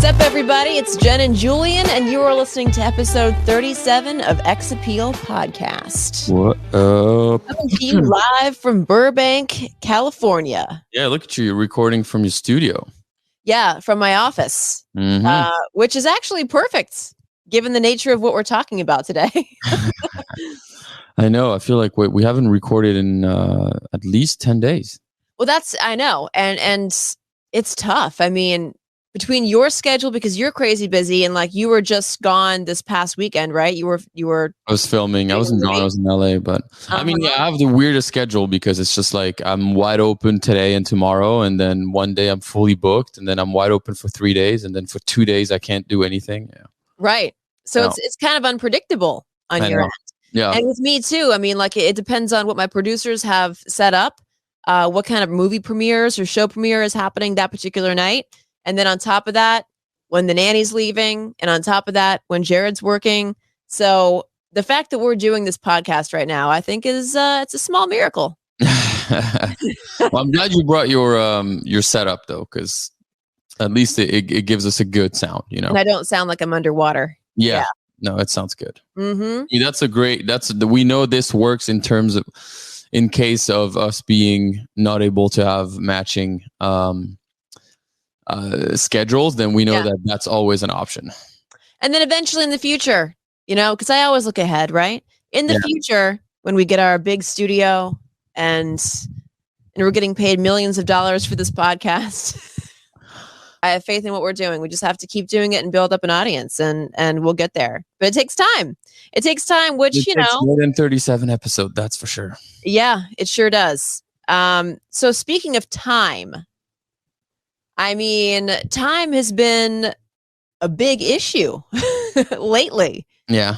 What's up, everybody? It's Jenn and Julien, and you are listening to episode 37 of X Appeal Podcast. What up? Coming to you live from Burbank, California. Yeah, look at you. You're recording from your studio. Yeah, from my office, which is actually perfect, given the nature of what we're talking about today. I know. I feel like we haven't recorded in at least 10 days. Well, I know. And it's tough. I mean, between your schedule, because you're crazy busy, and like you were just gone this past weekend, right? You were. I was filming. I wasn't gone. I was in LA, but I mean, yeah, I have the weirdest schedule because it's just like I'm wide open today and tomorrow, and then one day I'm fully booked, and then I'm wide open for 3 days, and then for 2 days I can't do anything. Yeah. Right. So it's kind of unpredictable on your end. Yeah. And with me too. I mean, like it depends on what my producers have set up, what kind of movie premieres or show premiere is happening that particular night. And then on top of that, when the nanny's leaving, and on top of that, when Jared's working. So the fact that we're doing this podcast right now, I think it's a small miracle. Well, I'm glad you brought your setup though, because at least it gives us a good sound, you know. And I don't sound like I'm underwater. Yeah. No, it sounds good. Mm-hmm. Yeah, we know this works in case of us being not able to have matching schedules, then we know that that's always an option. And then eventually in the future, you know, because I always look ahead, right? In the future, when we get our big studio and we're getting paid millions of dollars for this podcast, I have faith in what we're doing. We just have to keep doing it and build up an audience, and we'll get there. But it takes time. It takes time, which, it takes more than 37 episodes, that's for sure. Yeah, it sure does. So speaking of time, I mean, time has been a big issue lately. Yeah.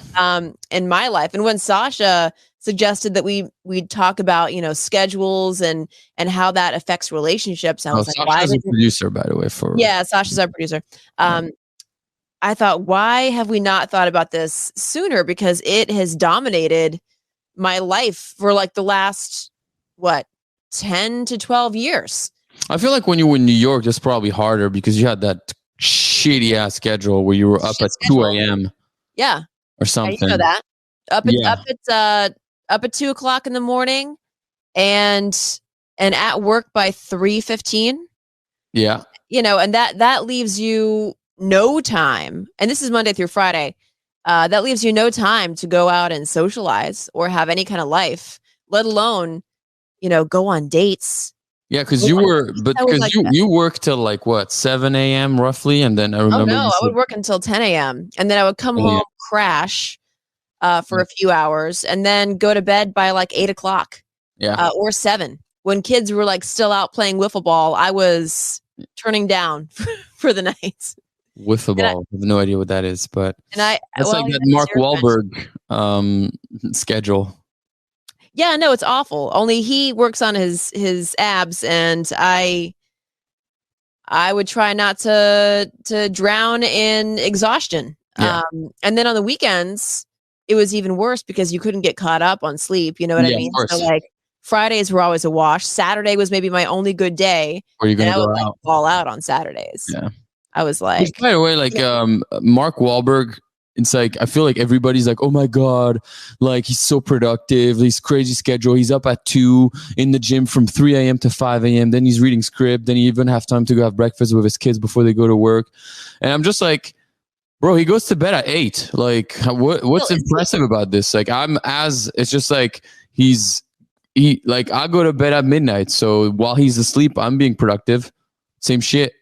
In my life. And when Sasha suggested that we'd talk about, you know, schedules and how that affects relationships, I was like, Sasha's a producer, by the way. Sasha's our producer. I thought, why have we not thought about this sooner? Because it has dominated my life for like the last 10 to 12 years. I feel like when you were in New York, it's probably harder because you had that shitty ass schedule where you were up at 2 a.m. Yeah. Or something. Yeah, you know that. Up at 2 o'clock in the morning and at work by 3:15. Yeah. You know, and that leaves you no time. And this is Monday through Friday. That leaves you no time to go out and socialize or have any kind of life, let alone, you know, go on dates. Yeah, because you worked till like what, 7 a.m. roughly, and then I remember. I would work until 10 a.m. and then I would come home, crash for a few hours, and then go to bed by like 8 o'clock. Yeah, or 7. When kids were like still out playing wiffle ball, I was turning down for the night. Wiffle ball, I have no idea what that is, but like that Mark Wahlberg schedule. Yeah, no, it's awful. Only he works on his abs, and I would try not to drown in exhaustion. Yeah. And then on the weekends, it was even worse because you couldn't get caught up on sleep. You know what I mean? So like Fridays were always a wash. Saturday was maybe my only good day. Or you're gonna go out, fall out on Saturdays. Yeah, I was like. Which, by the way, like Mark Wahlberg. It's like, I feel like everybody's like, oh my God, like he's so productive, he's crazy schedule. He's up at 2 in the gym from 3 a.m. to 5 a.m. Then he's reading script. Then he even have time to go have breakfast with his kids before they go to work. And I'm just like, bro, he goes to bed at 8. Like what's impressive about this? Like it's just like like I go to bed at midnight. So while he's asleep, I'm being productive. Same shit.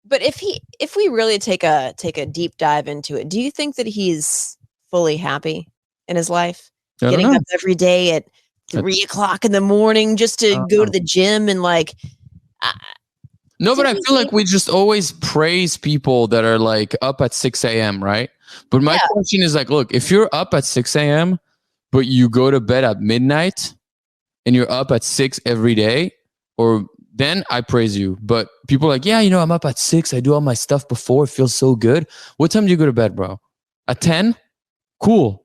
But if we really take a deep dive into it, do you think that he's fully happy in his life? Getting up every day at 3 o'clock in the morning just to go to the gym and like. No, but I feel like we just always praise people that are like up at 6 a.m., right? But my question is like, look, if you're up at 6 a.m., but you go to bed at midnight and you're up at 6 every day, then I praise you. But people are like, yeah, you know, I'm up at 6. I do all my stuff before. It feels so good. What time do you go to bed, bro? At 10? Cool.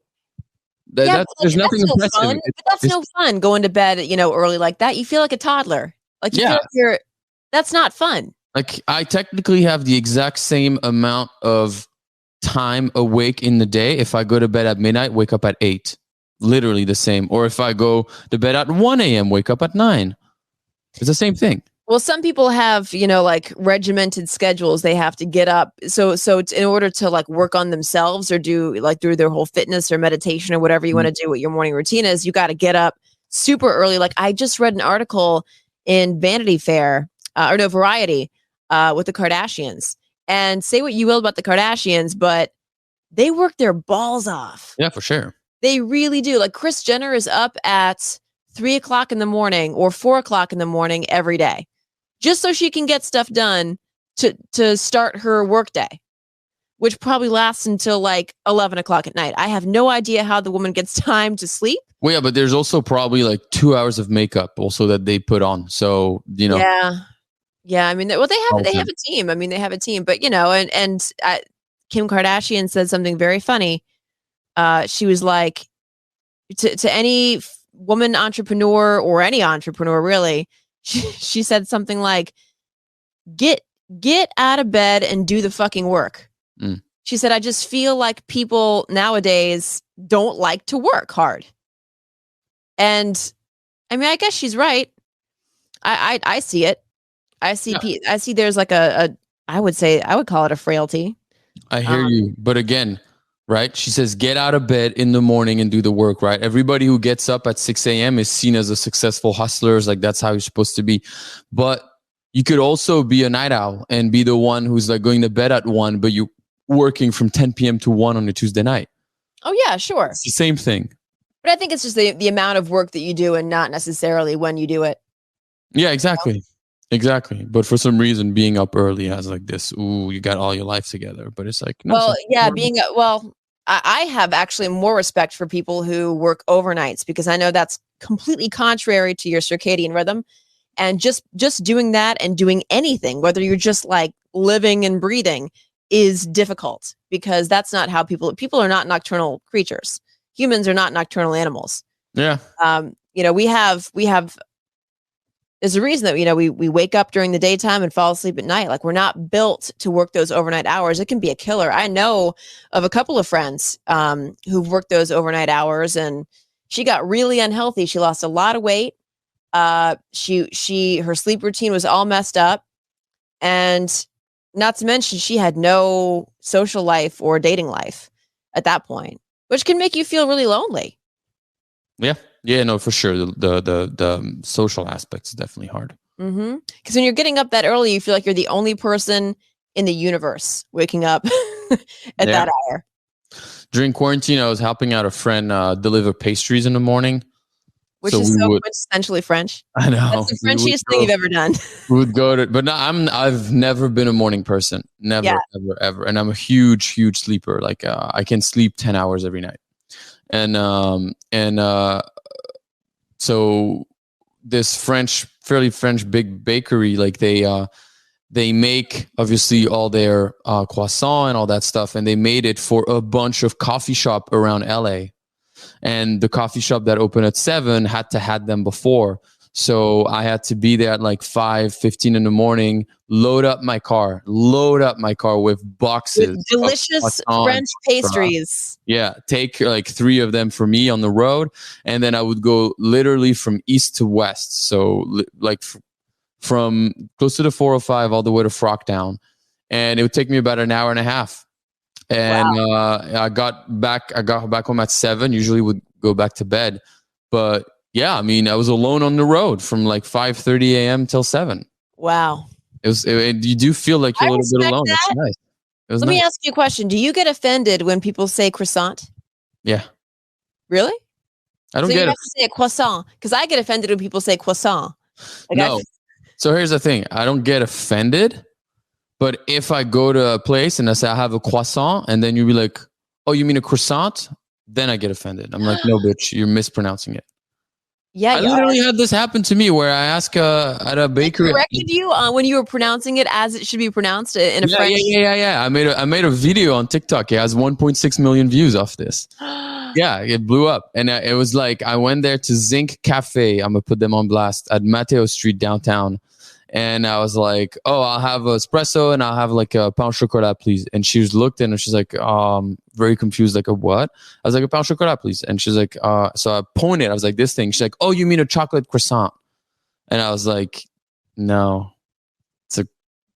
There's nothing impressive. That's no fun going to bed, you know, early like that. You feel like a toddler. Like you feel like that's not fun. Like I technically have the exact same amount of time awake in the day. If I go to bed at midnight, wake up at 8. Literally the same. Or if I go to bed at 1 a.m., wake up at 9. It's the same thing. Well, some people have, like regimented schedules. They have to get up. So it's in order to like work on themselves or do like through their whole fitness or meditation or whatever you want to do, what your morning routine is, you got to get up super early. Like I just read an article in Vanity Fair Variety with the Kardashians, and say what you will about the Kardashians, but they work their balls off. Yeah, for sure. They really do. Like Kris Jenner is up at 3:00 in the morning or 4:00 in the morning every day, just so she can get stuff done to start her workday, which probably lasts until like 11:00 at night. I have no idea how the woman gets time to sleep. Well, yeah, but there's also probably like 2 hours of makeup also that they put on. So, Yeah. I mean, they have a team. I mean, they have a team, but and Kim Kardashian said something very funny. She was like, to any woman entrepreneur or any entrepreneur, really, she said something like, get out of bed and do the fucking work. She said, I just feel like people nowadays don't like to work hard. And I mean, I guess she's right. I see it. I see there's like I would call it a frailty. I hear you. But again, right? She says, get out of bed in the morning and do the work, right? Everybody who gets up at 6 a.m. is seen as a successful hustler. Like that's how you're supposed to be. But you could also be a night owl and be the one who's like going to bed at 1, but you're working from 10 p.m. to 1 on a Tuesday night. Oh yeah, sure. It's the same thing. But I think it's just the amount of work that you do and not necessarily when you do it. Yeah, exactly. Exactly. But for some reason, being up early has like this, you got all your life together. But it's like, no. Well, yeah, I have actually more respect for people who work overnights because I know that's completely contrary to your circadian rhythm. And just doing that and doing anything, whether you're just like living and breathing, is difficult because that's not how people are not nocturnal creatures. Humans are not nocturnal animals. Yeah. We have there's a reason that, we wake up during the daytime and fall asleep at night. Like we're not built to work those overnight hours. It can be a killer. I know of a couple of friends who've worked those overnight hours and she got really unhealthy. She lost a lot of weight. Her sleep routine was all messed up. And not to mention she had no social life or dating life at that point, which can make you feel really lonely. Yeah. Yeah, no, for sure. The social aspect is definitely hard. Mm-hmm. Because when you're getting up that early, you feel like you're the only person in the universe waking up at that hour. During quarantine, I was helping out a friend deliver pastries in the morning. Which is so essentially French. I know. That's the Frenchiest thing you've ever done. We would go to, but no, I've never been a morning person. Never, ever. And I'm a huge sleeper. Like I can sleep 10 hours every night. So this fairly French big bakery, like they make obviously all their croissant and all that stuff, and they made it for a bunch of coffee shop around LA. And the coffee shop that opened at 7 had them before. So I had to be there at like 5:15 in the morning, load up my car with boxes with delicious French pastries. Yeah, take like 3 of them for me on the road, and then I would go literally from east to west. So like from close to the 405 all the way to Frockdown, and it would take me about an hour and a half. And I got back home at 7. Usually would go back to bed, but yeah, I mean, I was alone on the road from like 5:30 a.m. till 7. Wow. You do feel like you're a little bit alone. It's nice. Let me ask you a question. Do you get offended when people say croissant? Yeah. Really? I don't get it. You have to say a croissant because I get offended when people say croissant. Like no. So here's the thing. I don't get offended, but if I go to a place and I say I have a croissant, and then you be like, "Oh, you mean a croissant?" Then I get offended. I'm like, "No, bitch, you're mispronouncing it." Yeah, I literally had this happen to me where I asked at a bakery. They corrected you when you were pronouncing it as it should be pronounced in a French. Yeah. I made a video on TikTok. It has 1.6 million views off this. Yeah, it blew up, and it was like I went there to Zinc Cafe. I'm gonna put them on blast at Mateo Street downtown, And I was like, oh, I'll have an espresso and I'll have like a pain au chocolat, please. And she was looked in and she's like, very confused, like a what? I was like, a pain au chocolat, please. And she's like, so I pointed, I was like, this thing. She's like, oh, you mean a chocolate croissant? And I was like, no, it's a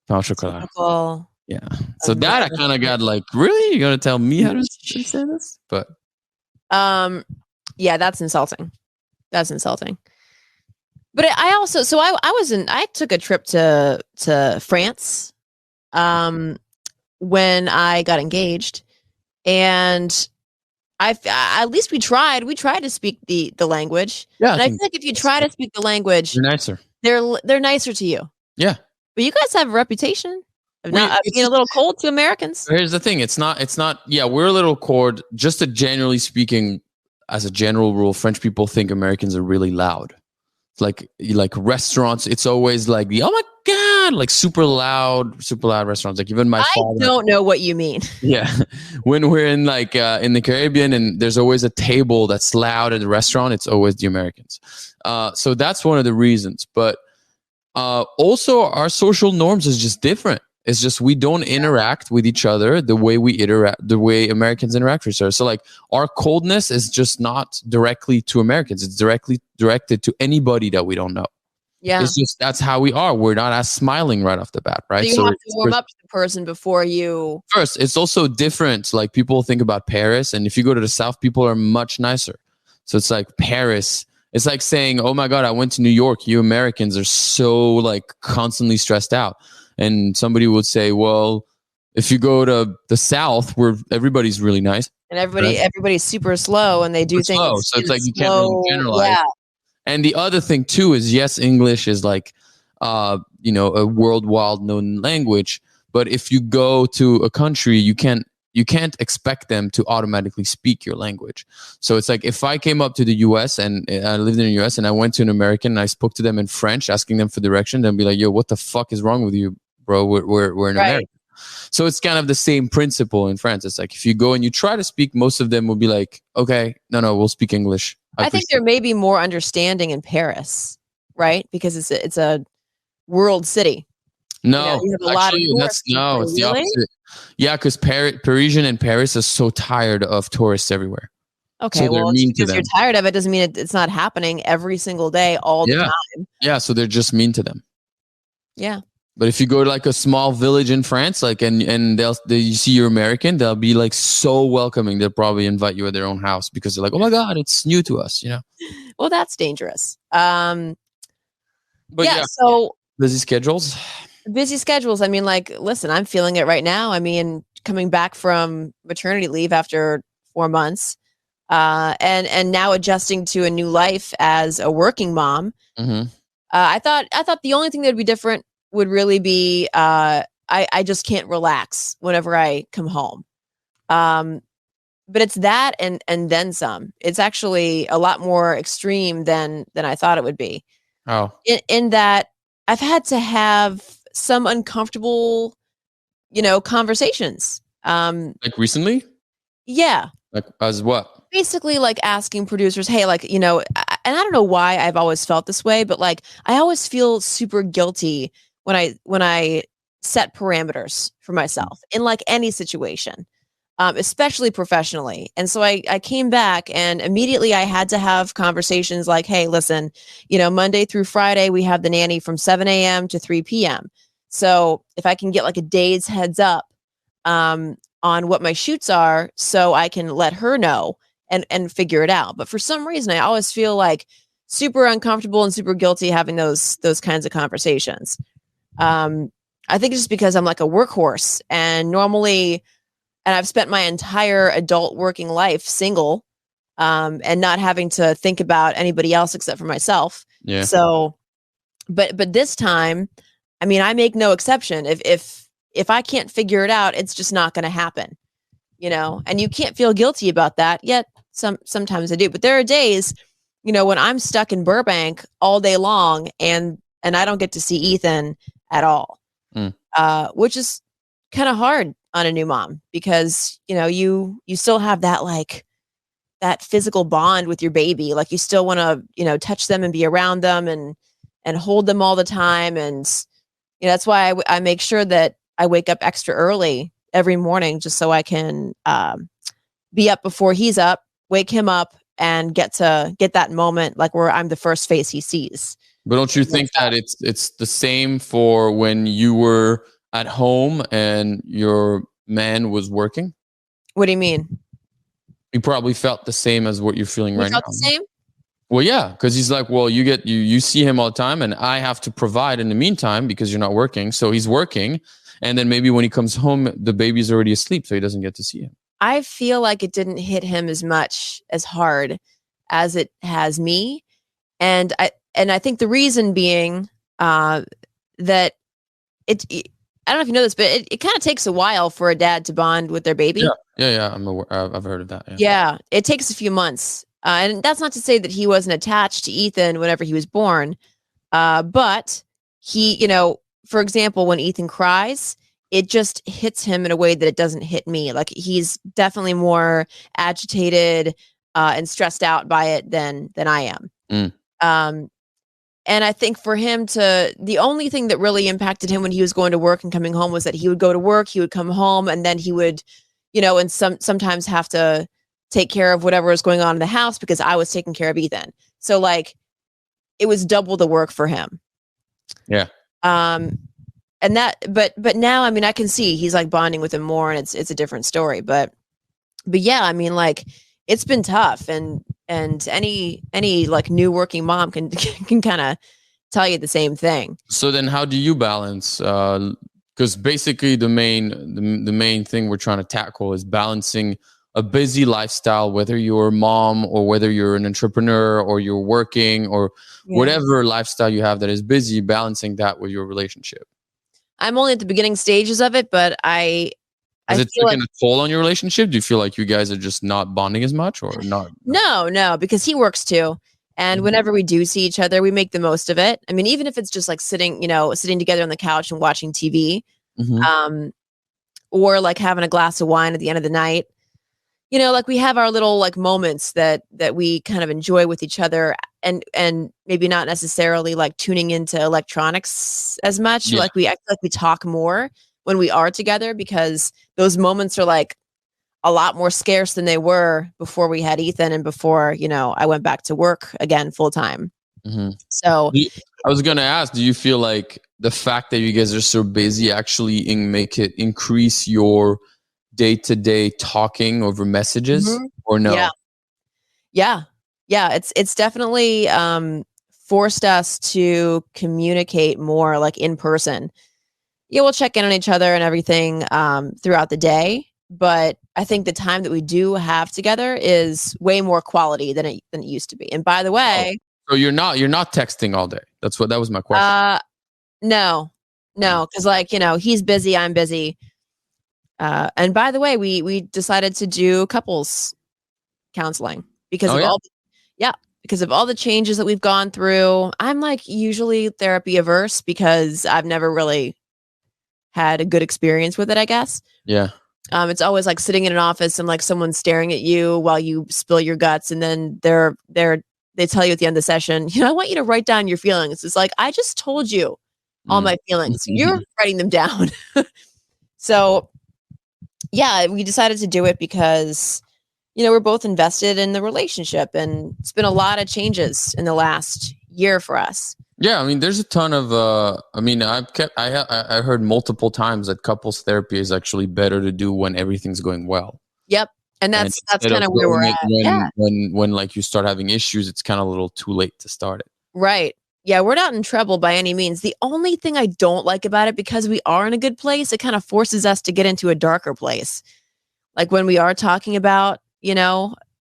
pain au chocolat. Typical. Yeah. So that I kind of got like, really? You're going to tell me how to say this? But yeah, that's insulting. That's insulting. But I took a trip to France when I got engaged, and at least we tried to speak the language. Yeah, and I feel like if you try to speak the language, you're nicer. They're nicer to you. Yeah. But you guys have a reputation of not being a little cold to Americans. Here's the thing. It's not, yeah, we're a little cold. Just to generally speaking, as a general rule, French people think Americans are really loud. Like restaurants, it's always like oh my god, like super loud restaurants. Like even my father. I don't know what you mean. Yeah, when we're in like in the Caribbean and there's always a table that's loud at the restaurant, it's always the Americans. So that's one of the reasons. But also our social norms is just different. It's just we don't interact with each other the way Americans interact with each other. So like our coldness is just not directly to Americans. It's directly directed to anybody that we don't know. Yeah. It's just that's how we are. We're not as smiling right off the bat, right? So you have to warm up to the person before you. First, it's also different. Like people think about Paris, and if you go to the South, people are much nicer. So it's like Paris. It's like saying, "Oh my God, I went to New York. You Americans are so like constantly stressed out." And somebody would say, well, if you go to the South where everybody's really nice. And everybody's super slow and they do things. Slow. So it's like you can't really generalize. Yeah. And the other thing too is yes, English is like, a worldwide known language. But if you go to a country, you can't expect them to automatically speak your language. So it's like if I came up to the US and I lived in the US and I went to an American and I spoke to them in French, asking them for direction, they'd be like, yo, what the fuck is wrong with you, bro? We're in America. So it's kind of the same principle in France. It's like if you go and you try to speak, most of them will be like, okay, no, we'll speak English. I think there may be more understanding in Paris, right? Because it's a world city. No, it's the opposite. Yeah, because Parisian and Paris are so tired of tourists everywhere. Okay, so well, because you're tired of it doesn't mean it's not happening every single day, all the time. Yeah, so they're just mean to them. Yeah. But if you go to like a small village in France, like and you see you're American, they'll be like so welcoming. They'll probably invite you at their own house because they're like, oh my God, it's new to us, you know. Well, that's dangerous. So busy schedules. I mean, like, listen, I'm feeling it right now. I mean, coming back from maternity leave after 4 months, and now adjusting to a new life as a working mom. Mm-hmm. I thought the only thing that would be different would really be I just can't relax whenever I come home. But it's that and then some. It's actually a lot more extreme than I thought it would be. Oh. In that I've had to have some uncomfortable, conversations. Like recently? Yeah. Like as what? Basically like asking producers, hey, like, and I don't know why I've always felt this way, but like I always feel super guilty when I set parameters for myself in like any situation, especially professionally. And so I came back and immediately I had to have conversations like, hey, listen, Monday through Friday, we have the nanny from 7 a.m. to 3 p.m. So if I can get like a day's heads up on what my shoots are so I can let her know and figure it out. But for some reason, I always feel like super uncomfortable and super guilty having those kinds of conversations. I think it's just because I'm like a workhorse and I've spent my entire adult working life single, and not having to think about anybody else except for myself. Yeah. So, but this time, I mean, I make no exception. If I can't figure it out, it's just not going to happen, and you can't feel guilty about that yet. Sometimes I do, but there are days, when I'm stuck in Burbank all day long and I don't get to see Ethan at all, which is kind of hard on a new mom because, you still have that, like that physical bond with your baby. Like you still want to, touch them and be around them and and hold them all the time. And that's why I make sure that I wake up extra early every morning just so I can be up before he's up, wake him up, and get that moment like where I'm the first face he sees. But don't you think that it's the same for when you were at home and your man was working? What do you mean? You probably felt the same as what you're feeling right now. You felt the same? Well, yeah, because he's like, well, you see him all the time, and I have to provide in the meantime because you're not working. So he's working, and then maybe when he comes home, the baby's already asleep, so he doesn't get to see him. I feel like it didn't hit him as hard as it has me, and I think the reason being that it. I don't know if you know this, but it kind of takes a while for a dad to bond with their baby. Yeah. I'm aware. I've heard of that. Yeah, it takes a few months. And that's not to say that he wasn't attached to Ethan whenever he was born. But he, for example, when Ethan cries, it just hits him in a way that it doesn't hit me. Like he's definitely more agitated and stressed out by it than I am. And I think for him the only thing that really impacted him when he was going to work and coming home was that he would go to work, he would come home, and then he would, and sometimes have to take care of whatever was going on in the house because I was taking care of Ethan. So like it was double the work for him. Yeah. And but now, I mean, I can see he's like bonding with him more, and it's a different story, but yeah, I mean, like it's been tough, and any like new working mom can kind of tell you the same thing. So then how do you balance? Because basically the main thing we're trying to tackle is balancing a busy lifestyle, whether you're a mom or whether you're an entrepreneur or you're working or whatever lifestyle you have that is busy, balancing that with your relationship. I'm only at the beginning stages of it, but Has it taken a toll on your relationship? Do you feel like you guys are just not bonding as much or not? No, because he works too. And whenever we do see each other, we make the most of it. I mean, even if it's just like sitting together on the couch and watching TV, or like having a glass of wine at the end of the night, like we have our little like moments that we kind of enjoy with each other, and maybe not necessarily like tuning into electronics as much. Like I feel like we talk more when we are together because those moments are like a lot more scarce than they were before we had Ethan and before, I went back to work again full time. So I was going to ask, do you feel like the fact that you guys are so busy actually make it increase your day-to-day talking over messages or no? Yeah. It's definitely forced us to communicate more like in person. Yeah, we'll check in on each other and everything throughout the day, but I think the time that we do have together is way more quality than it used to be. And by the way, so you're not texting all day. That was my question. No, because like he's busy, I'm busy. And by the way, we decided to do couples counseling because because of all the changes that we've gone through. I'm like usually therapy averse because I've never really had a good experience with it, I guess. Yeah. It's always like sitting in an office and like someone staring at you while you spill your guts, and then they tell you at the end of the session, I want you to write down your feelings. It's like, I just told you all my feelings. You're writing them down. So yeah, we decided to do it because, we're both invested in the relationship, and it's been a lot of changes in the last year for us. Yeah, I mean, there's a ton of. I heard multiple times that couples therapy is actually better to do when everything's going well. Yep, and that's kind of where we're at. When like you start having issues, it's kind of a little too late to start it. Right. Yeah, we're not in trouble by any means. The only thing I don't like about it, because we are in a good place, it kind of forces us to get into a darker place. Like when we are talking about,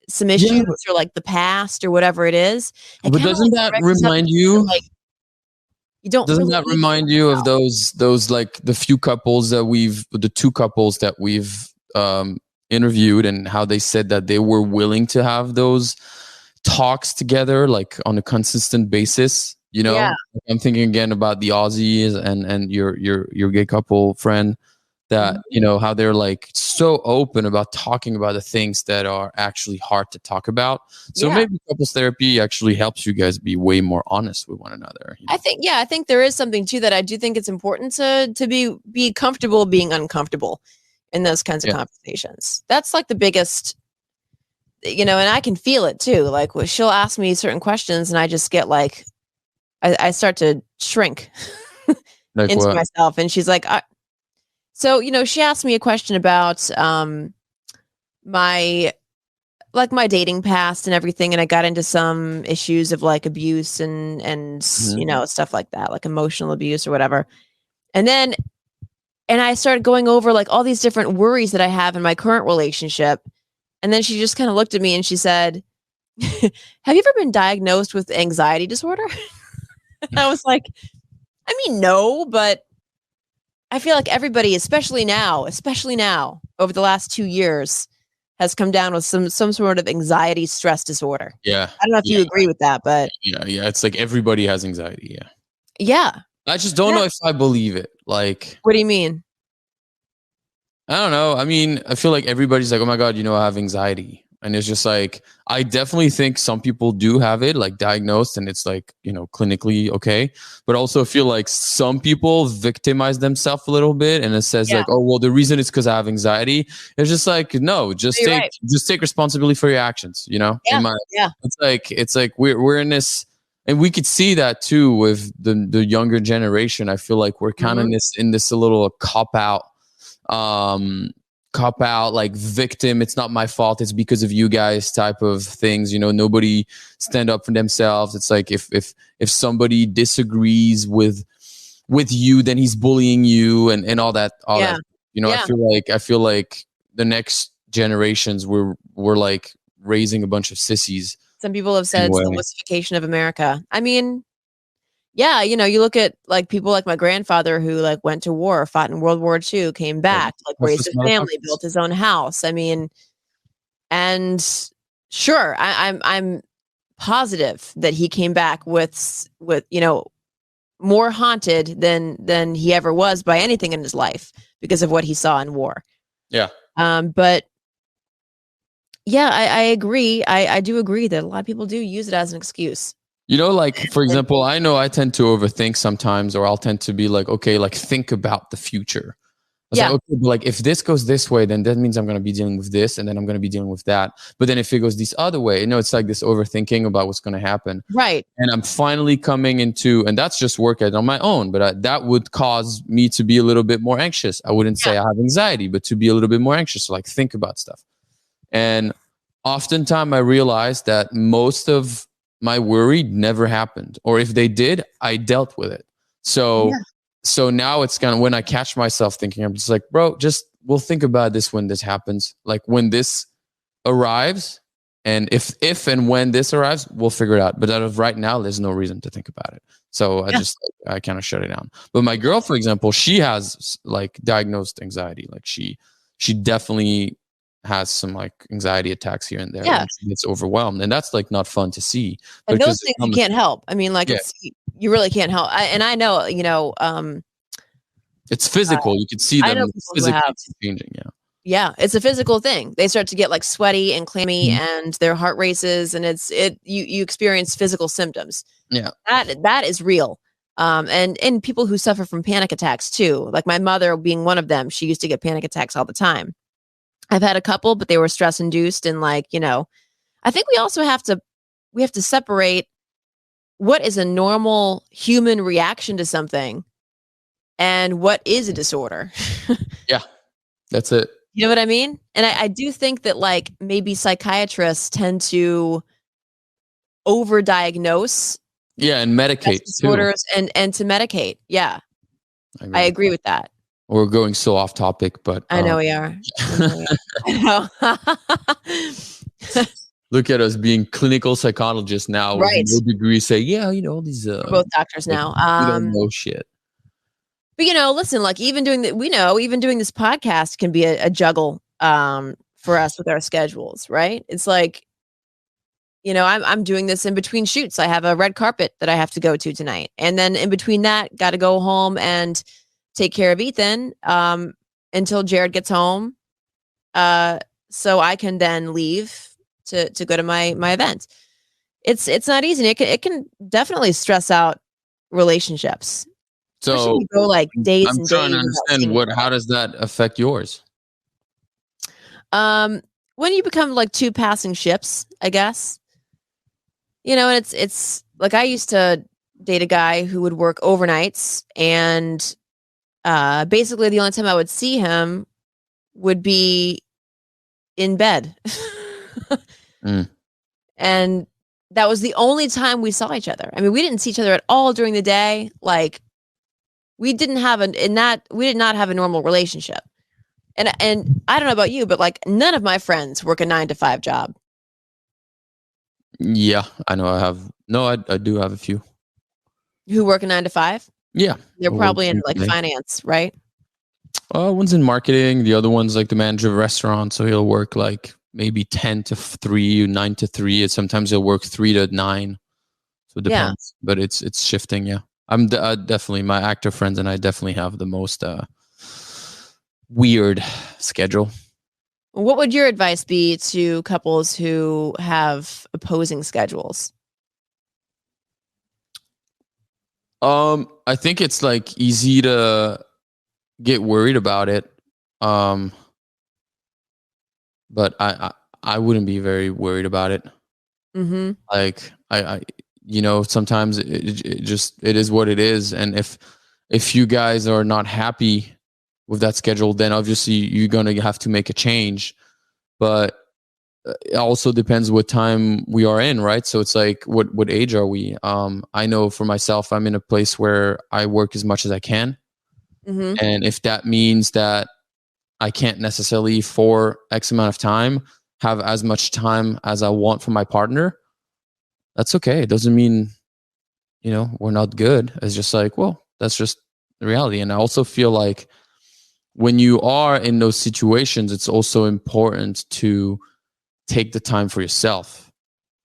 some issues or like the past or whatever it is. But doesn't that remind you? Doesn't that remind you of those like the two couples that we've interviewed, and how they said that they were willing to have those talks together like on a consistent basis? I'm thinking again about the Aussies and your gay couple friend. that, you know, how they're like so open about talking about the things that are actually hard to talk about. So maybe couples therapy actually helps you guys be way more honest with one another. You know? I think there is something to that. I do think it's important to be comfortable being uncomfortable in those kinds of conversations. That's like the biggest, you know, and I can feel it too. Like she'll ask me certain questions and I just get like, I start to shrink like into what? myself. And she's like, so, you know, she asked me a question about my dating past and everything, and I got into some issues of like abuse and you know, stuff like that, like emotional abuse or whatever. And I started going over like all these different worries that I have in my current relationship. And then she just kind of looked at me and she said, "Have you ever been diagnosed with anxiety disorder?" I was like, I mean, no, but I feel like everybody, especially now, over the last 2 years, has come down with some sort of anxiety stress disorder. Yeah. I don't know if you agree with that, but yeah. It's like everybody has anxiety. Yeah. Yeah. I just don't know if I believe it. Like, what do you mean? I don't know. I mean, I feel like everybody's like, oh my God, you know, I have anxiety. And it's just like, I definitely think some people do have it, like diagnosed, and it's like, you know, clinically okay. But also I feel like some people victimize themselves a little bit, and it says like, oh, well, the reason it's because I have anxiety. It's just like, no, just take responsibility for your actions, you know? Yeah. It's like we're in this, and we could see that too with the younger generation. I feel like we're kind of in this a little cop out like victim, it's not my fault, it's because of you guys type of things, you know. Nobody stand up for themselves. It's like if somebody disagrees with you, then he's bullying you and all that you know. I feel like the next generations we're like raising a bunch of sissies. Some people have said it's the wussification of America. I mean, yeah, you know, you look at like people like my grandfather who like went to war, fought in World War II, came back, like raised a family, built his own house. I mean, and sure, I'm positive that he came back with you know, more haunted than he ever was by anything in his life because of what he saw in war. Yeah. But yeah, I agree. I do agree that a lot of people do use it as an excuse. You know, like, for example, I know I tend to overthink sometimes, or I'll tend to be like, okay, like think about the future. Like, okay, but like if this goes this way, then that means I'm going to be dealing with this, and then I'm going to be dealing with that. But then if it goes this other way, you know, it's like this overthinking about what's going to happen. Right. And I'm finally coming into, and that's just work on my own, but that would cause me to be a little bit more anxious. I wouldn't say I have anxiety, but to be a little bit more anxious, so like think about stuff. And oftentimes I realized that most of my worry never happened, or if they did, I dealt with it. So now it's kind of when I catch myself thinking, I'm just like, bro, we'll think about this when this happens. Like when this arrives, and if and when this arrives, we'll figure it out. But out of right now, there's no reason to think about it. So I kind of shut it down. But my girl, for example, she has like diagnosed anxiety. Like she definitely has some like anxiety attacks here and there. Yeah. And she gets overwhelmed, and that's like not fun to see. And those things you can't help. I mean, like you really can't help. I know, you know, it's physical. You can see them physically changing. Yeah, it's a physical thing. They start to get like sweaty and clammy, and their heart races, and you experience physical symptoms. Yeah, that is real. And people who suffer from panic attacks too, like my mother being one of them. She used to get panic attacks all the time. I've had a couple, but they were stress induced, and like, you know, I think we also have to separate what is a normal human reaction to something and what is a disorder. Yeah, that's it. You know what I mean? And I do think that like maybe psychiatrists tend to overdiagnose. Yeah, and medicate disorders too. and to medicate. Yeah, I agree with that. We're going so off topic, but I know we are. I know. Look at us being clinical psychologists now, right? With no degree, say, yeah, you know, these we're both doctors now. We don't know shit. But you know, listen, like even doing this podcast can be a juggle for us with our schedules, right? It's like, you know, I'm doing this in between shoots. I have a red carpet that I have to go to tonight, and then in between that, got to go home and take care of Ethan. And until Jared gets home, so I can then leave to go to my event. It's not easy. It can definitely stress out relationships. Especially So when you go like days I'm and trying to days without seeing understand each how does that affect yours? other. When you become like two passing ships, I guess. You know, and it's like I used to date a guy who would work overnights, and basically the only time I would see him would be in bed. Mm. And that was the only time we saw each other. I mean, we didn't see each other at all during the day. Like we didn't have we did not have a normal relationship. And I don't know about you, but like none of my friends work a 9 to 5 job. Yeah, I know. I do have a few. Who work a 9 to 5? Yeah, They're who work probably in during like the day. finance, right? One's in marketing. The other one's like the manager of a restaurant. So he'll work like maybe 10 to 3, 9 to 3. And sometimes he'll work 3 to 9. So it Yeah. depends. But it's shifting. Yeah. I'm definitely, my actor friends and I definitely have the most weird schedule. What would your advice be to couples who have opposing schedules? I think it's like easy to get worried about it. But I wouldn't be very worried about it. Mm-hmm. Like I sometimes it is what it is. And if you guys are not happy with that schedule, then obviously you're going to have to make a change. But it also depends what time we are in, right? So it's like, what age are we? I know for myself, I'm in a place where I work as much as I can. Mm-hmm. And if that means that I can't necessarily for X amount of time have as much time as I want for my partner, that's okay. It doesn't mean, we're not good. It's just like, well, that's just the reality. And I also feel like when you are in those situations, it's also important to take the time for yourself,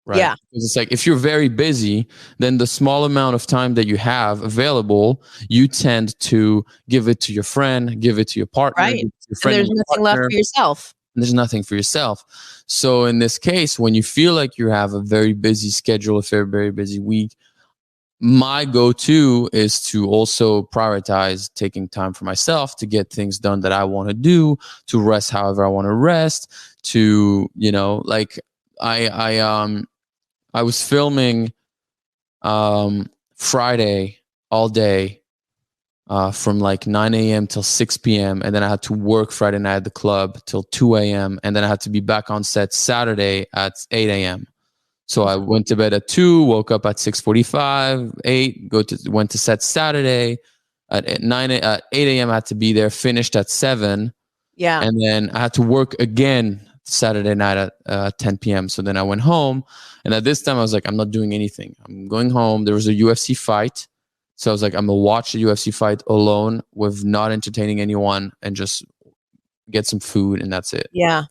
right? Yeah. Because it's like if you're very busy, then the small amount of time that you have available, you tend to give it to your friend, give it to your partner, Right. give it to your And friend there's and your nothing left partner. for yourself. And there's nothing for yourself. So in this case, when you feel like you have a very busy schedule, a very, very busy week, my go-to is to also prioritize taking time for myself to get things done that I want to do, to rest however I want to rest, to, like I was filming Friday all day from like 9 a.m. till 6 p.m. And then I had to work Friday night at the club till 2 a.m. And then I had to be back on set Saturday at 8 a.m. So I went to bed at 2, woke up at 6:45, 8, went to set Saturday at 8 a.m. I had to be there, finished at 7. Yeah. And then I had to work again Saturday night at 10 p.m. So then I went home. And at this time, I was like, I'm not doing anything. I'm going home. There was a UFC fight. So I was like, I'm going to watch the UFC fight alone with not entertaining anyone and just get some food. And that's it. Yeah.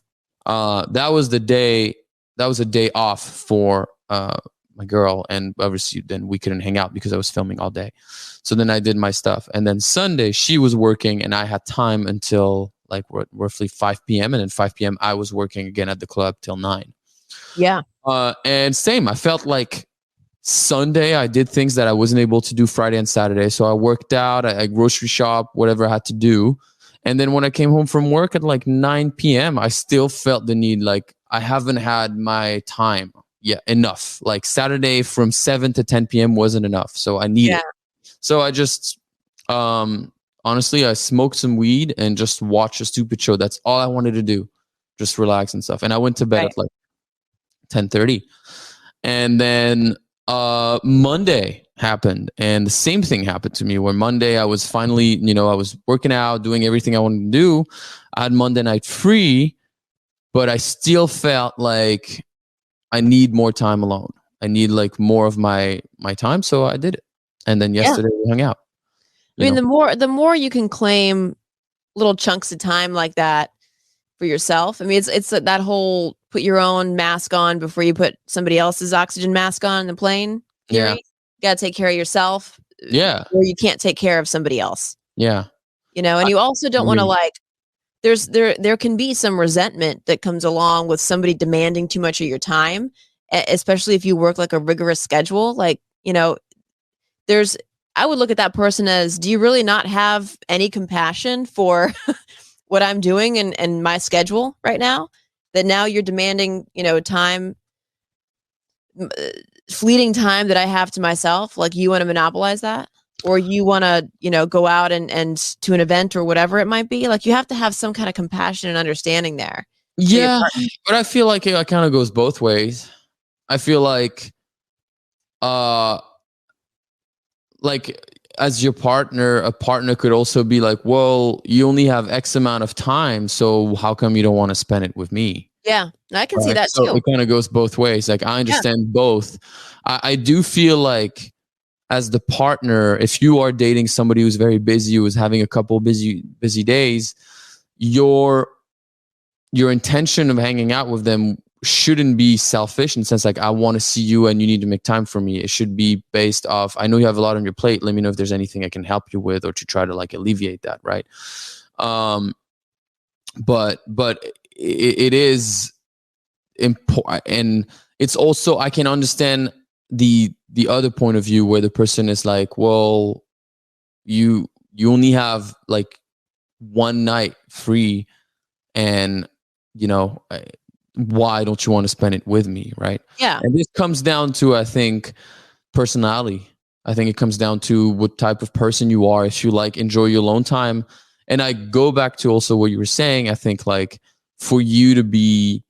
That was the day. That was a day off for my girl. And obviously then we couldn't hang out because I was filming all day. So then I did my stuff. And then Sunday, she was working and I had time until like roughly 5 p.m. And then 5 p.m. I was working again at the club till 9. Yeah. And same, I felt like Sunday I did things that I wasn't able to do Friday and Saturday. So I worked out, I grocery shop, whatever I had to do. And then when I came home from work at like 9 p.m., I still felt the need, like I haven't had my time yet enough. Like Saturday from 7 to 10 p.m. wasn't enough. So I needed it. So I just, honestly, I smoked some weed and just watched a stupid show. That's all I wanted to do. Just relax and stuff. And I went to bed at like 10:30. And then Monday happened and the same thing happened to me where Monday I was finally, I was working out, doing everything I wanted to do. I had Monday night free, but I still felt like I need more time alone. I need like more of my time. So I did it. And then yesterday we hung out. I mean, the more you can claim little chunks of time like that for yourself. I mean, it's that whole put your own mask on before you put somebody else's oxygen mask on the plane theory. Yeah. You got to take care of yourself. Yeah. Or you can't take care of somebody else. Yeah. And you also don't want to like there can be some resentment that comes along with somebody demanding too much of your time, especially if you work like a rigorous schedule. Like, I would look at that person as, do you really not have any compassion for what I'm doing and my schedule right now? That now you're demanding, time, fleeting time that I have to myself. Like, you want to monopolize that? Or you want to, go out and to an event or whatever it might be. Like, you have to have some kind of compassion and understanding there. Yeah, but I feel like it kind of goes both ways. I feel like, as your partner, a partner could also be like, well, you only have X amount of time, so how come you don't want to spend it with me? Yeah, I can see that so too. It kind of goes both ways. Like, I understand both. I do feel like, as the partner, if you are dating somebody who's very busy, who's having a couple busy days, your intention of hanging out with them shouldn't be selfish in the sense like, I want to see you and you need to make time for me. It should be based off, I know you have a lot on your plate. Let me know if there's anything I can help you with, or to try to like alleviate that. Right. But it is important. And it's also, I can understand the other point of view where the person is like, well, you only have like one night free, and why don't you want to spend it with me? Right. Yeah. And this comes down to, I think, personality. I think it comes down to what type of person you are. If you like enjoy your alone time. And I go back to also what you were saying. I think like, for you to be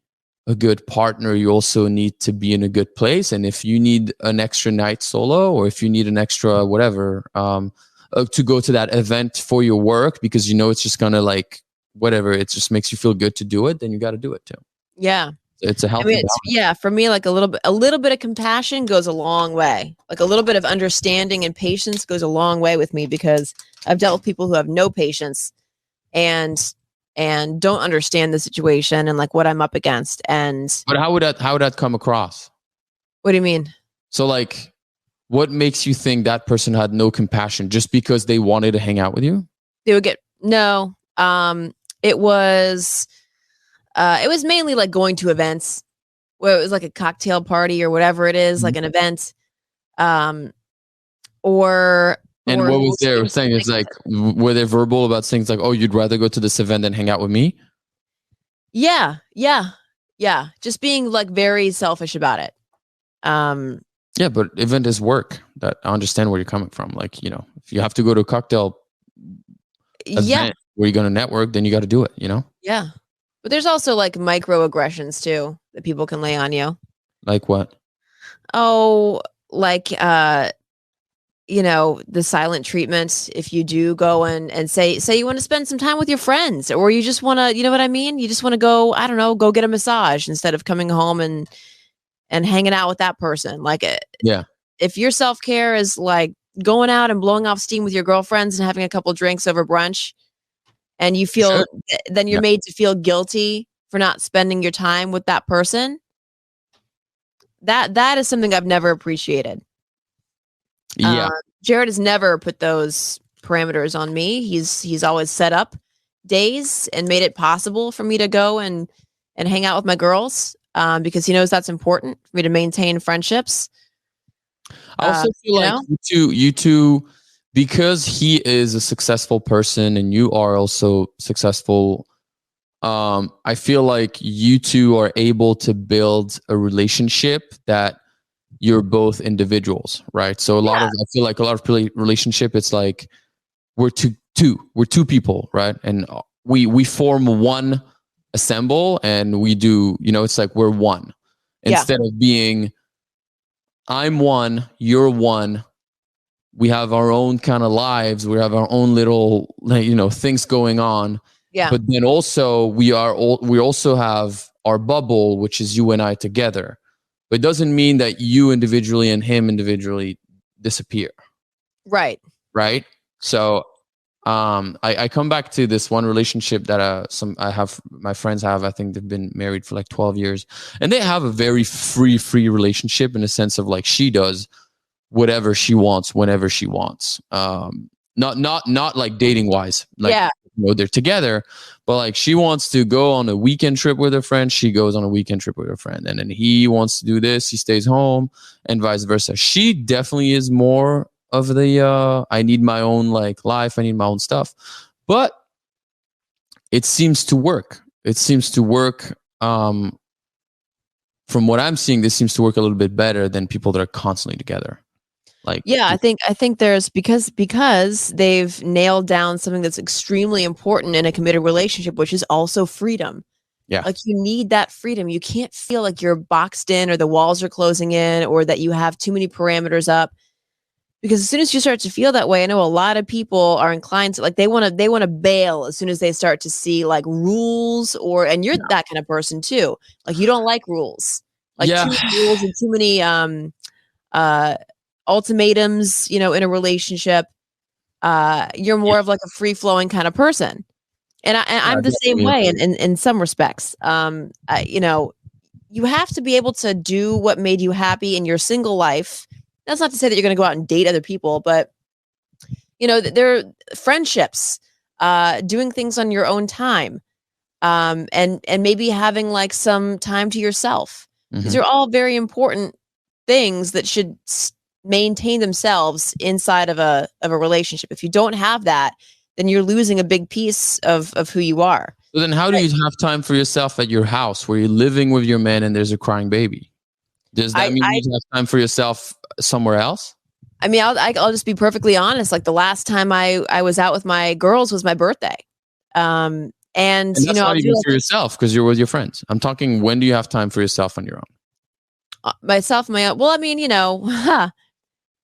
a good partner, you also need to be in a good place. And if you need an extra night solo, or if you need an extra whatever, to go to that event for your work, because it's just gonna like whatever, it just makes you feel good to do it, then you got to do it too. Yeah. It's a healthy for me, like a little bit of compassion goes a long way. Like, a little bit of understanding and patience goes a long way with me, because I've dealt with people who have no patience and don't understand the situation and like what I'm up against. But how would that come across? What do you mean? So like, what makes you think that person had no compassion just because they wanted to hang out with you? They would no. It was mainly like going to events where it was like a cocktail party or whatever it is, like an event. And what was their saying? It's like, were they verbal about things like, oh, you'd rather go to this event than hang out with me? Yeah. Just being like very selfish about it. Yeah, but event is work. That I understand where you're coming from. Like, if you have to go to a cocktail event where you're going to network, then you got to do it, Yeah. But there's also like microaggressions too that people can lay on you. Like what? Oh, like, the silent treatment. If you do go and say you want to spend some time with your friends, or you just want to, you know what I mean? You just want to go, I don't know, go get a massage instead of coming home and hanging out with that person. Like, if your self-care is like going out and blowing off steam with your girlfriends and having a couple drinks over brunch, and you feel, then you're made to feel guilty for not spending your time with that person. That is something I've never appreciated. Yeah. Jared has never put those parameters on me. He's always set up days and made it possible for me to go and hang out with my girls, because he knows that's important for me to maintain friendships. I also feel like you two, because he is a successful person and you are also successful, I feel like you two are able to build a relationship that you're both individuals, right? So I feel like a lot of relationship, it's like we're two people, right? And we form one assemble, and we do, it's like we're one, instead of being I'm one, you're one. We have our own kind of lives. We have our own little, things going on. Yeah. But then also we also have our bubble, which is you and I together. But it doesn't mean that you individually and him individually disappear. Right. Right. So I come back to this one relationship that my friends have. I think they've been married for like 12 years, and they have a very free relationship in the sense of like, she does whatever she wants whenever she wants. Not like dating wise. Like, they're together, but like she wants to go on a weekend trip with her friend, she goes on a weekend trip with her friend, and then he wants to do this, he stays home, and vice versa. She definitely is more of the I need my own like life, I need my own stuff, but it seems to work. From what I'm seeing, this seems to work a little bit better than people that are constantly together. Like, yeah, I think there's because they've nailed down something that's extremely important in a committed relationship, which is also freedom. yeah, Like you need that freedom. You can't feel like you're boxed in or the walls are closing in or that you have too many parameters up. Because as soon as you start to feel that way, I know a lot of people are inclined to like they want to bail as soon as they start to see like rules and you're that kind of person too. Like you don't like rules. Like yeah, too many rules and too many ultimatums, in a relationship. You're more of like a free-flowing kind of person. And I'm the same way in some respects. You have to be able to do what made you happy in your single life. That's not to say that you're going to go out and date other people, but there are friendships, doing things on your own time, and maybe having like some time to yourself. These are all very important things that should maintain themselves inside of a relationship. If you don't have that, then you're losing a big piece of who you are. So then how do you have time for yourself at your house where you're living with your man and there's a crying baby? Does that mean you have time for yourself somewhere else? I mean, I'll just be perfectly honest. Like the last time I was out with my girls was my birthday. And that's not even for yourself because you're with your friends. I'm talking, when do you have time for yourself on your own? My own. Well, I mean,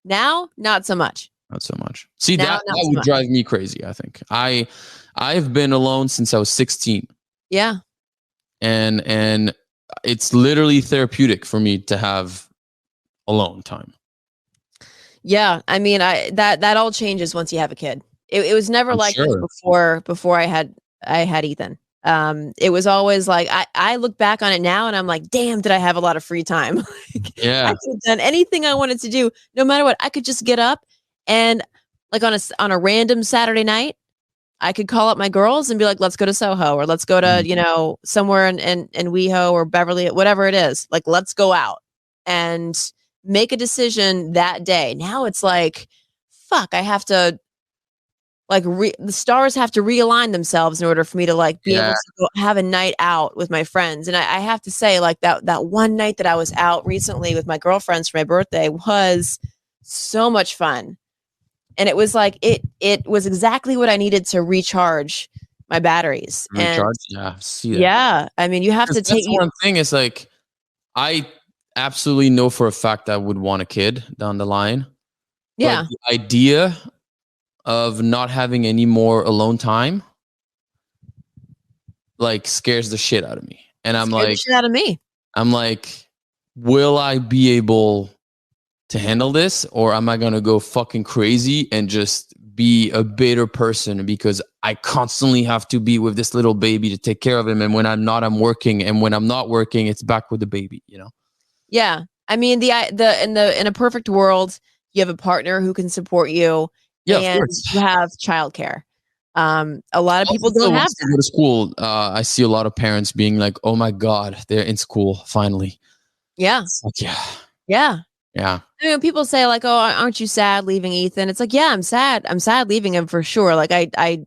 now, not so much. Not so much. See, that would drive me crazy, I think. I've been alone since I was 16. Yeah. And it's literally therapeutic for me to have alone time. Yeah, I mean, that all changes once you have a kid. It was never like this before I had Ethan. It was always like I look back on it now and I'm like, damn, did I have a lot of free time? Yeah, I could have done anything I wanted to do, no matter what. I could just get up and like on a random Saturday night, I could call up my girls and be like, let's go to Soho or let's go to, somewhere in WeHo or Beverly, whatever it is. Like, let's go out and make a decision that day. Now it's like, fuck, I have to like the stars have to realign themselves in order for me to like be able to go have a night out with my friends. And I have to say like that one night that I was out recently with my girlfriends for my birthday was so much fun. And it was like, it was exactly what I needed to recharge my batteries. See that. Yeah. I mean, you have to take one thing is like, I absolutely know for a fact I would want a kid down the line. Yeah. But the idea of not having any more alone time like scares the shit out of me. And I'm like, shit out of me. I'm like, will I be able to handle this, or am I gonna go fucking crazy and just be a bitter person because I constantly have to be with this little baby to take care of him, and when I'm not, I'm working, and when I'm not working, it's back with the baby, Yeah, I mean, in a perfect world, you have a partner who can support you, and you have childcare. A lot of people don't have that. Go to school. I see a lot of parents being like, "Oh my god, they're in school finally." Yeah. Like, yeah. Yeah. I mean, people say like, "Oh, aren't you sad leaving Ethan?" It's like, yeah, I'm sad. I'm sad leaving him for sure. Like I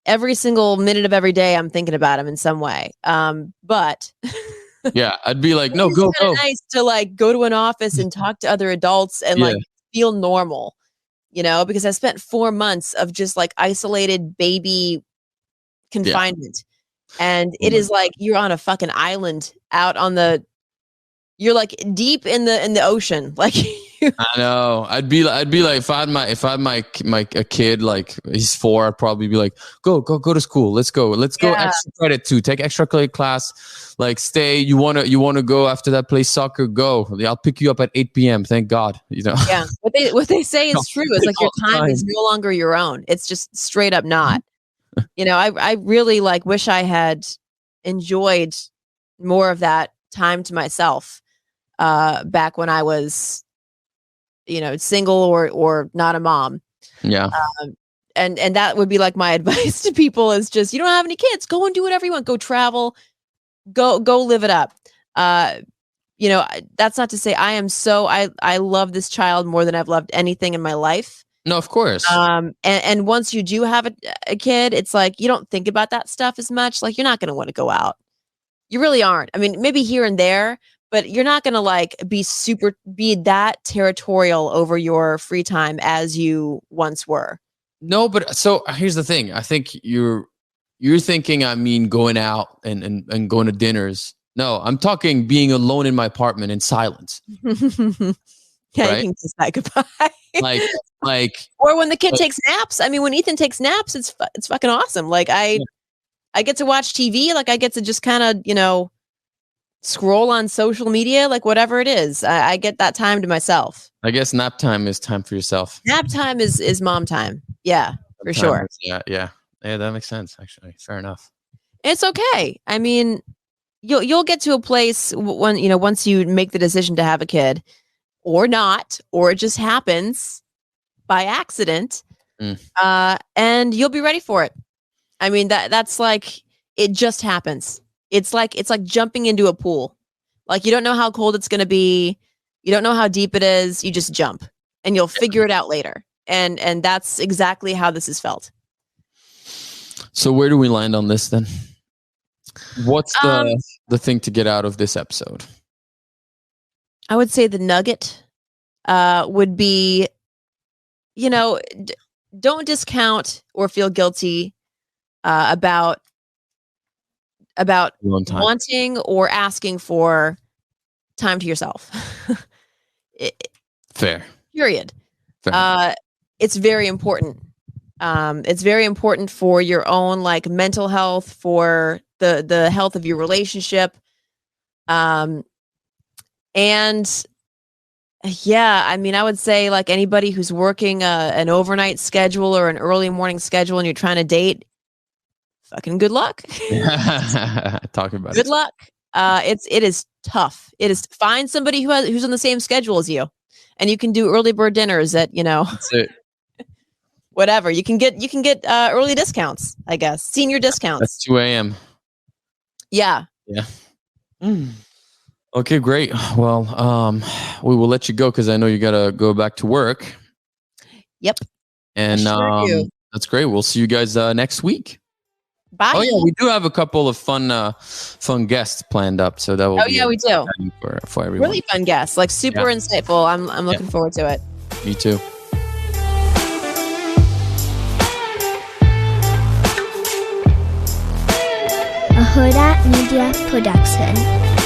every single minute of every day, I'm thinking about him in some way. But yeah, I'd be like, no, go. Nice to like go to an office and talk to other adults and like feel normal, because I spent 4 months of just like isolated baby confinement, and it is like you're on a fucking island out on you're like deep in the ocean. Like I know. I'd be like, if I had my a kid, like he's 4, I'd probably be like, go to school. Let's go extra credit too. Take extra credit class. Like stay. You wanna go after that, play soccer? Go. I'll pick you up at 8 p.m. Thank God. Yeah. What they say is true. It's like your time is no longer your own. It's just straight up not. I really like wish I had enjoyed more of that time to myself. Back when I was, single or not a mom. Yeah. and that would be like my advice to people is just, you don't have any kids, go and do whatever you want, go travel, go live it up. That's not to say I love this child more than I've loved anything in my life. No, of course. And once you do have a kid, it's like you don't think about that stuff as much. Like, you're not going to want to go out. You really aren't. I mean, maybe here and there, but you're not going to like be that territorial over your free time as you once were. No, but so here's the thing. I think you're thinking, I mean, going out and going to dinners. No, I'm talking being alone in my apartment in silence. Yeah, right? you can kiss that goodbye. like, or when the kid takes naps. I mean, when Ethan takes naps, it's fucking awesome. Like I get to watch TV. Like I get to just kind of, scroll on social media, like whatever it is. I get that time to myself. I guess nap time is time for yourself. Nap time is mom time. Yeah, for sure. Yeah, that makes sense. Actually, fair enough. It's okay. I mean, you'll get to a place when once you make the decision to have a kid, or not, or it just happens by accident, and you'll be ready for it. I mean, that's like, it just happens. It's like jumping into a pool. Like, you don't know how cold it's going to be. You don't know how deep it is. You just jump and you'll figure it out later. And that's exactly how this has felt. So where do we land on this then? What's the thing to get out of this episode? I would say the nugget would be, don't discount or feel guilty about wanting or asking for time to yourself. Fair. Period. Fair. It's very important. It's very important for your own like mental health, for the health of your relationship. And yeah, I mean, I would say like anybody who's working an overnight schedule or an early morning schedule and you're trying to date, fucking good luck. Talking about good luck. It is tough. It is, find somebody who's on the same schedule as you, and you can do early bird dinners at That's it. Whatever. You can get early discounts, I guess, senior discounts. That's 2 a.m. Yeah. Okay, great. Well, we will let you go because I know you gotta go back to work. Yep. And that's great. We'll see you guys next week. Bye. Oh yeah, we do have a couple of fun guests planned up, so that will. Oh yeah, we do. For everyone. Really fun guests, like super insightful. I'm looking forward to it. Me too. A Huda Media Production.